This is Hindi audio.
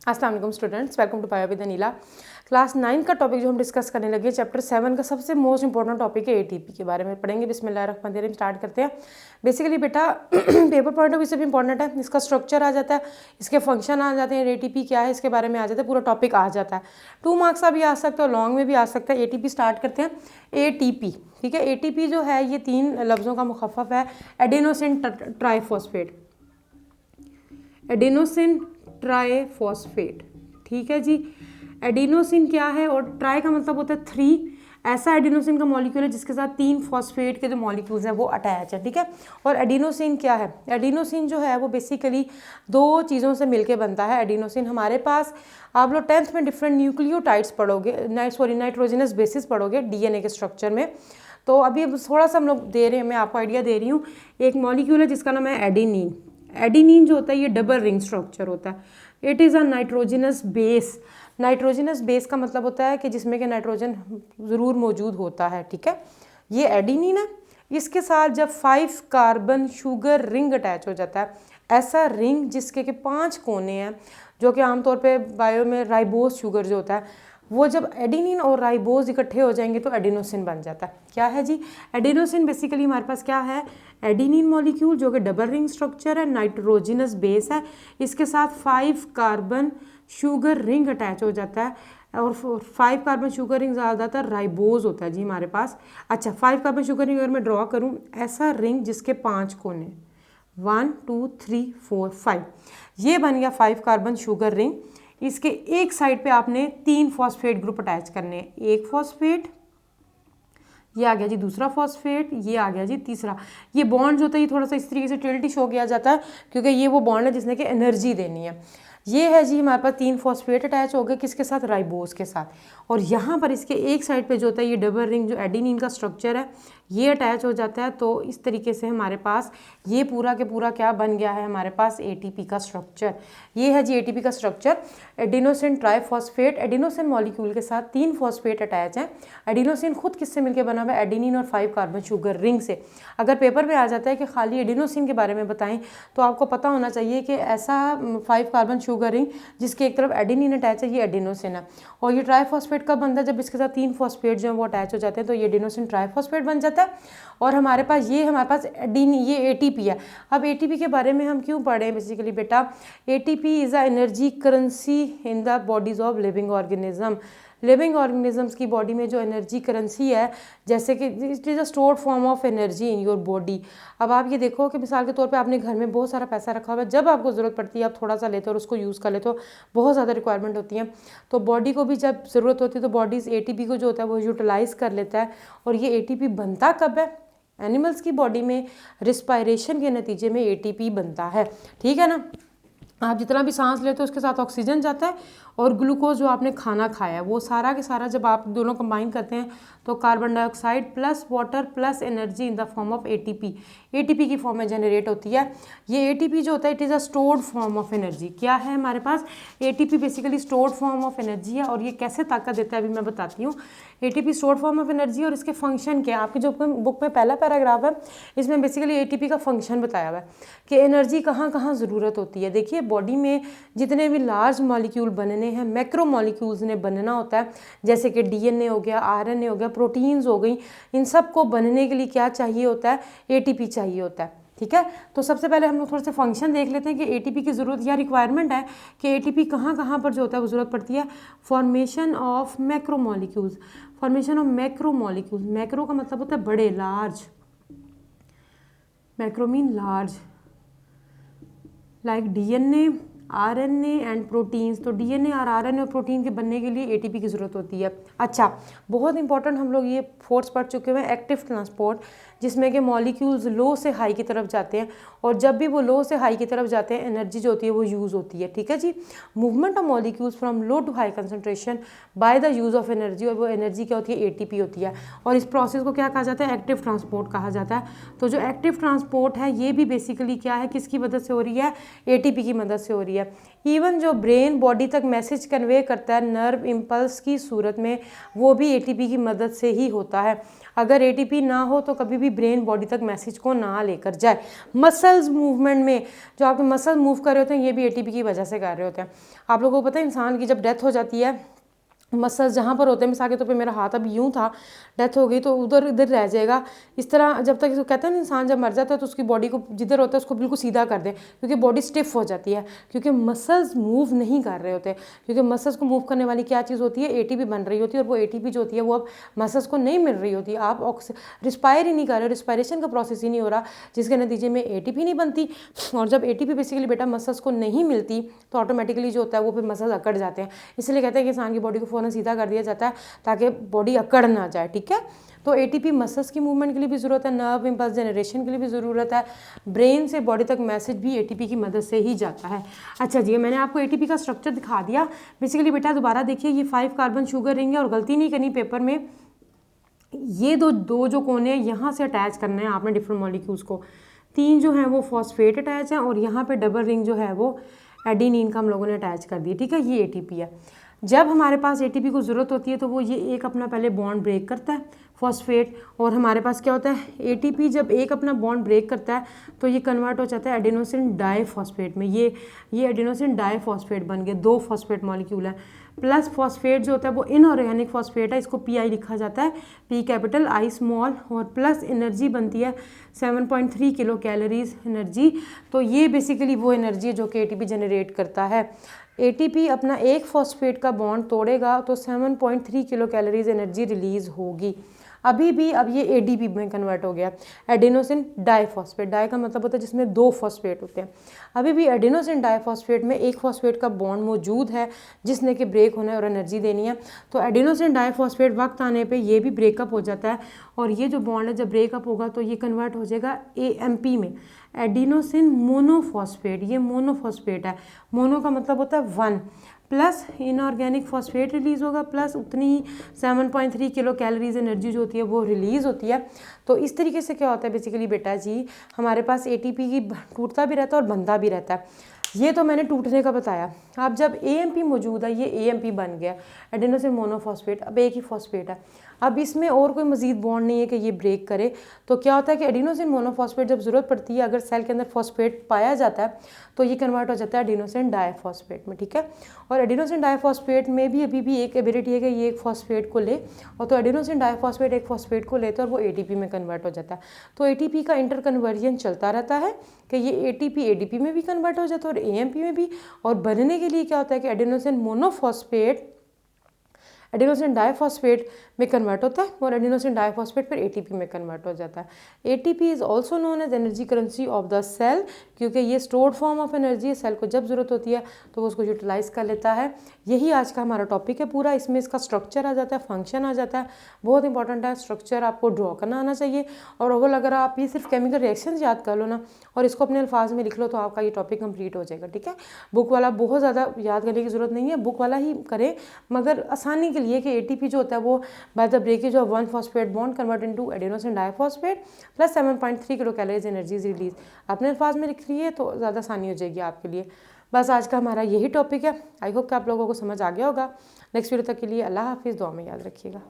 अस्सलाम वालेकुम students, welcome to bio with Anila. Class 9 का टॉपिक जो हम डिस्कस करने लगे, चैप्टर 7 का सबसे मोस्ट इंपॉर्टेंट टॉपिक है एटीपी के बारे में पढ़ेंगे। बिस्मिल्लाहिर्रहमानिर्रहीम स्टार्ट करते हैं। बेसिकली बेटा पेपर पॉइंट ऑफ व्यू से भी इंपॉर्टेंट है, इसका स्ट्रक्चर आ जाता है, इसके फंक्शन आ जाते हैं, एटीपी क्या है इसके बारे में आ जाता है, पूरा टॉपिक आ जाता है। 2 मार्क्स का भी आ सकता है और लॉन्ग में भी आ सकता है। एटीपी स्टार्ट करते हैं। एटीपी, ठीक है। एटीपी जो है ये 3 लफ्ज़ों का मुखफ़फ़ है, एडेनोसिन ट्राइफॉस्फेट, एडेनोसिन ट्राइफॉस्फेट, ठीक है जी। एडिनोसिन क्या है और ट्राई का मतलब होता है 3। ऐसा एडिनोसिन का मॉलिक्यूल है जिसके साथ 3 फॉस्फेट के जो मॉलिक्यूल्स हैं वो अटैच है, ठीक है। और एडिनोसिन क्या है? एडिनोसिन जो है वो बेसिकली 2 चीज़ों से मिलके बनता है। एडिनोसिन हमारे पास, आप लोग 10th में डिफरेंट न्यूक्लियोटाइड्स पढ़ोगे, नाइट्रोजनस बेसिस पढ़ोगे डीएनए के स्ट्रक्चर में। तो अभी थोड़ा सा हम लोग दे रहे हैं, मैं आपको आइडिया दे रही हूँ। एक मॉलिक्यूल है जिसका नाम है एडेनिन। एडेनिन जो होता है ये डबल रिंग स्ट्रक्चर होता है। It is a nitrogenous base. Nitrogenous base का मतलब होता है कि जिसमें कि नाइट्रोजन ज़रूर मौजूद होता है, ठीक है। ये एडेनिन है। इसके साथ जब 5 कार्बन शुगर रिंग अटैच हो जाता है, ऐसा रिंग जिसके के 5 कोने हैं, जो कि आमतौर पे बायो में राइबोज शुगर जो होता है, वो जब एडेनिन और राइबोज इकट्ठे हो जाएंगे तो एडिनोसिन बन जाता है। क्या है जी? एडिनोसिन बेसिकली हमारे पास क्या है? एडेनिन मॉलिक्यूल जो कि डबल रिंग स्ट्रक्चर है, नाइट्रोजनस बेस है, इसके साथ 5 कार्बन शुगर रिंग अटैच हो जाता है। और 5 कार्बन शुगर रिंग ज़्यादातर राइबोज होता है जी हमारे पास। अच्छा, 5 कार्बन शुगर रिंग अगर मैं ड्रॉ करूँ, ऐसा रिंग जिसके 5 कोने, 1 2 3 4 5, ये बन गया 5 कार्बन शुगर रिंग। इसके एक साइड पे आपने 3 फॉस्फेट ग्रुप अटैच करने हैं। एक फॉस्फेट, ये आ गया जी दूसरा फॉस्फेट, ये आ गया जी तीसरा। ये बॉन्ड जो होता है ये थोड़ा सा इस तरीके से टिल्ट शो किया जाता है क्योंकि ये वो बॉन्ड है जिसने कि एनर्जी देनी है। ये है जी हमारे पास 3 फॉस्फेट अटैच हो गए, किसके साथ? राइबोज के साथ। और यहाँ पर इसके एक साइड पे जो होता है ये डबल रिंग जो एडेनिन का स्ट्रक्चर है ये अटैच हो जाता है। तो इस तरीके से हमारे पास ये पूरा के पूरा क्या बन गया है? हमारे पास एटीपी का स्ट्रक्चर। ये है जी एटीपी का structure. Adenosine triphosphate, adenosine molecule के साथ 3 फॉस्फेट अटैच हैं। एडिनोसिन खुद किससे मिलकर बना हुआ है? एडेनिन और 5 कार्बन शुगर रिंग से। अगर पेपर में आ जाता है कि खाली एडिनोसिन के बारे में बताएं तो आपको पता होना चाहिए कि ऐसा 5 कार्बन शुगर रिंग जिसके एक तरफ एडेनिन अटैच है ये एडिनोसिन है। और ये ट्राइफॉस्फेट कब बनता है? जब इसके साथ 3 फॉस्फेट जो है वो अटैच हो जाते हैं तो ये एडिनोसिन ट्राइफॉस्फेट बन जाता है। और हमारे पास ये एटीपी है। अब एटीपी के बारे में हम क्यों पढ़े बेसिकली बेटा? ATP is a energy currency in the bodies of living organism. Living organisms की बॉडी में जो एनर्जी करेंसी है, जैसे कि it is a stored form of energy in your body. अब आप ये देखो कि मिसाल के तौर पे आपने घर में बहुत सारा पैसा रखा हुआ है, जब आपको ज़रूरत पड़ती है आप थोड़ा सा लेते हो और उसको यूज़ कर लेते हो, बहुत ज़्यादा रिक्वायरमेंट होती है। तो बॉडी को भी जब ज़रूरत होती है तो बॉडीज़ एटीपी को जो होता है वो यूटिलाइज़ कर लेता है। और ये एटीपी बनता कब है? एनिमल्स की बॉडी में रिस्पायरेशन के नतीजे में एटीपी बनता है, ठीक है ना। आप जितना भी सांस लेते हो उसके साथ ऑक्सीजन जाता है और ग्लूकोज जो आपने खाना खाया है वो सारा के सारा जब आप दोनों कंबाइन करते हैं तो carbon dioxide plus water plus energy in the form of ATP, ATP की फॉर्म में जनरेट होती है। ये एटीपी जो होता है it is a stored form of energy. क्या है हमारे पास? ATP basically stored form of energy है। और ये कैसे ताकत देता है अभी मैं बताती हूँ। ATP stored form of energy और इसके फंक्शन क्या है? आपकी जो बुक में पहला पैराग्राफ है इसमें बेसिकली एटीपी का फंक्शन बताया हुआ है कि एनर्जी कहाँ कहाँ ज़रूरत होती है। देखिए बॉडी में जितने भी लार्ज मॉलिक्यूल बनने हैं, मैक्रो मॉलिक्यूल्स ने बनना होता है, जैसे कि डीएनए हो गया, आरएनए हो गया, प्रोटीन्स हो गई, इन सब को बनने के लिए क्या चाहिए होता है? एटीपी चाहिए होता है, ठीक है। तो सबसे पहले हम लोग थोड़े से फंक्शन देख लेते हैं कि एटीपी की ज़रूरत या रिक्वायरमेंट है कि एटीपी कहाँ कहाँ पर जो होता है वो ज़रूरत पड़ती है। Formation of macro molecules, formation of macro molecules. Macro का मतलब होता है बड़े, large. Macro mean large, like DNA, RNA and proteins. तो डीएनए और आरएनए और प्रोटीन के बनने के लिए एटीपी की ज़रूरत होती है। अच्छा, बहुत इंपॉर्टेंट हम लोग ये फोर्स पढ़ चुके हुए हैं, एक्टिव ट्रांसपोर्ट, जिसमें कि मॉलिक्यूल्स लो से हाई की तरफ जाते हैं और जब भी वो लो से हाई की तरफ जाते हैं एनर्जी जो होती है वो यूज़ होती है, ठीक है जी। Movement of molecules from low to high concentration by the use of energy, और वो एनर्जी क्या होती है? एटीपी होती है। और इस प्रोसेस को क्या कहा जाता है? एक्टिव ट्रांसपोर्ट कहा जाता है। तो जो एक्टिव ट्रांसपोर्ट है ये भी बेसिकली क्या है, किसकी मदद से हो रही है? एटीपी की मदद से हो रही है। इवन जो ब्रेन बॉडी तक मैसेज कन्वे करता है नर्व इम्पल्स की सूरत में, वो भी एटीपी की मदद से ही होता है। अगर एटीपी ना हो तो कभी भी ब्रेन बॉडी तक मैसेज को ना लेकर जाए। मसल्स मूवमेंट में जो आपके मसल मूव कर रहे होते हैं ये भी एटीपी की वजह से कर रहे होते हैं। आप लोगों को पता है इंसान की जब डेथ हो जाती है, मसल्स जहाँ पर होते हैं, मिसाल के तौर पे मेरा हाथ अब यूँ था, डेथ हो गई तो उधर इधर रह जाएगा। इस तरह जब तक कहते हैं ना इंसान जब मर जाता है तो उसकी बॉडी को जिधर होता है उसको बिल्कुल सीधा कर दे, क्योंकि बॉडी स्टिफ हो जाती है, क्योंकि मसल्स मूव नहीं कर रहे होते। क्योंकि मसल्स को मूव करने वाली क्या चीज़ होती है, एटीपी बन रही होती है, और वो एटीपी जो होती है वो अब मसल्स को नहीं मिल रही होती। आप रिस्पायर ही नहीं कर रहे, रिस्पायरेशन का प्रोसेस ही नहीं हो रहा, जिसके नतीजे में एटीपी नहीं बनती। और जब एटीपी बेसिकली बेटा मसल्स को नहीं मिलती तो ऑटोमेटिकली जो होता है वो फिर मसल्स अकड़ जाते हैं। इसलिए कहते हैं कि इंसान की बॉडी को फ़ौरन सीधा कर दिया जाता है ताकि बॉडी अकड़ ना जाए, ठीक है। तो एटीपी मसल्स की मूवमेंट के लिए भी ज़रूरत है, नर्व इम्पल्स जनरेशन के लिए भी ज़रूरत है, ब्रेन से बॉडी तक मैसेज भी एटीपी की मदद से ही जाता है। अच्छा जी, मैंने आपको एटीपी का स्ट्रक्चर दिखा दिया। बेसिकली बेटा दोबारा देखिए, ये 5 कार्बन शुगर रिंग है, और गलती नहीं करनी पेपर में, ये दो जो कोने हैं यहाँ से अटैच करना है आपने डिफरेंट मॉलिक्यूल्स को। 3 जो हैं वो फॉस्फेट अटैच हैं, और यहाँ पे डबल रिंग जो है वो एडेनिन का हम लोगों ने अटैच कर दिया, ठीक है। ये एटीपी है। जब हमारे पास एटीपी को ज़रूरत होती है तो वो ये एक अपना पहले बॉन्ड ब्रेक करता है फॉस्फेट, और हमारे पास क्या होता है, एटीपी जब एक अपना बॉन्ड ब्रेक करता है तो ये कन्वर्ट हो जाता है एडेनोसिन डाइफॉस्फेट में। ये एडेनोसिन डाइफॉस्फेट बन गए, 2 फॉस्फेट मॉलिक्यूल है। प्लस फॉस्फेट जो होता है वो इनऑर्गेनिक फॉस्फेट है, इसको पीआई लिखा जाता है, पी कैपिटल आई स्मॉल, और प्लस एनर्जी बनती है 7.3 किलो कैलोरीज एनर्जी। तो ये बेसिकली वो एनर्जी है जो कि एटीपी जनरेट करता है। एटीपी अपना एक फॉस्फेट का बॉन्ड तोड़ेगा तो 7.3 किलो कैलोरीज एनर्जी रिलीज होगी। अभी भी अब ये एडीपी में कन्वर्ट हो गया, एडेनोसिन डाइफॉस्फेट। डाई का मतलब होता है जिसमें 2 फॉस्फेट होते हैं। अभी भी एडेनोसिन डाइफॉस्फेट में एक फॉस्फेट का बॉन्ड मौजूद है जिसने कि ब्रेक होना है और एनर्जी देनी है। तो एडेनोसिन डाइफॉस्फेट वक्त आने पे ये भी ब्रेकअप हो जाता है, और ये जो बॉन्ड है जब ब्रेकअप होगा तो ये कन्वर्ट हो जाएगा एएमपी में, एडिनोसिन मोनोफॉस्फेट। ये मोनोफॉस्फेट है, मोनो का मतलब होता है 1, प्लस इनऑर्गेनिक फॉस्फेट रिलीज़ होगा, प्लस उतनी ही 7.3 किलो कैलोरीज एनर्जी जो होती है वो रिलीज़ होती है। तो इस तरीके से क्या होता है बेसिकली बेटा जी, हमारे पास एटीपी की टूटता भी रहता है और बनता भी रहता है। ये तो मैंने टूटने का बताया। अब जब एएमपी मौजूद है, ये एएमपी बन गया, एडेनोसिन मोनोफॉस्फेट, अब एक ही फॉस्फेट है, अब इसमें और कोई मजीद बॉन्ड नहीं है कि ये ब्रेक करे। तो क्या होता है कि एडिनोसिन मोनोफॉस्फेट जब ज़रूरत पड़ती है, अगर सेल के अंदर फॉस्फेट पाया जाता है तो ये कन्वर्ट हो जाता है एडिनोसिन डाइफॉस्फेट में, ठीक है। और एडिनोसिन डाइफॉस्फेट में भी अभी भी एक एबिलिटी है कि ये एक फॉस्फेट को ले, और तो एडिनोसिन डाइफॉस्फेट एक फॉस्फेट को लेता है और वो एटीपी में कन्वर्ट हो जाता है। तो एटीपी का इंटर कन्वर्जन चलता रहता है कि ये एटीपी एडीपी में भी कन्वर्ट हो जाता है और एएमपी में भी। और बनने के लिए क्या होता है कि एडिनोसिन मोनोफॉस्फेट एडिनोसिन डाइफॉस्फेट में कन्वर्ट होता है, और एडिनोसिन डाइफॉस्फेट फिर एटीपी में कन्वर्ट हो जाता है। ATP is also known as energy currency of the cell, क्योंकि ये स्टोर्ड फॉर्म ऑफ एनर्जी है, सेल को जब ज़रूरत होती है तो वो उसको यूटिलाइज़ कर लेता है। यही आज का हमारा टॉपिक है पूरा। इसमें इसका स्ट्रक्चर आ जाता है, फंक्शन आ जाता है, बहुत इंपॉर्टेंट है। स्ट्रक्चर आपको ड्रॉ करना आना चाहिए, और ओवरऑल अगर आप ये सिर्फ केमिकल रिएक्शंस याद कर लो ना और इसको अपने अल्फाज में लिख लो तो आपका ये टॉपिक कंप्लीट हो जाएगा, ठीक है। बुक वाला बहुत ज़्यादा याद करने की ज़रूरत नहीं है, बुक वाला ही करें, मगर आसानी के लिए कि एटीपी जो होता है वो by the breakage of 1 phosphate bond convert into adenosine diphosphate plus 7.3 kilo calories energy release अपने अल्फाज में लिख रही है तो ज़्यादा आसानी हो जाएगी आपके लिए। बस आज का हमारा यही टॉपिक है। आई होप कि आप लोगों को समझ आ गया होगा। नेक्स्ट वीडियो तक के लिए अल्लाह हाफिज़, दुआ में याद रखिएगा।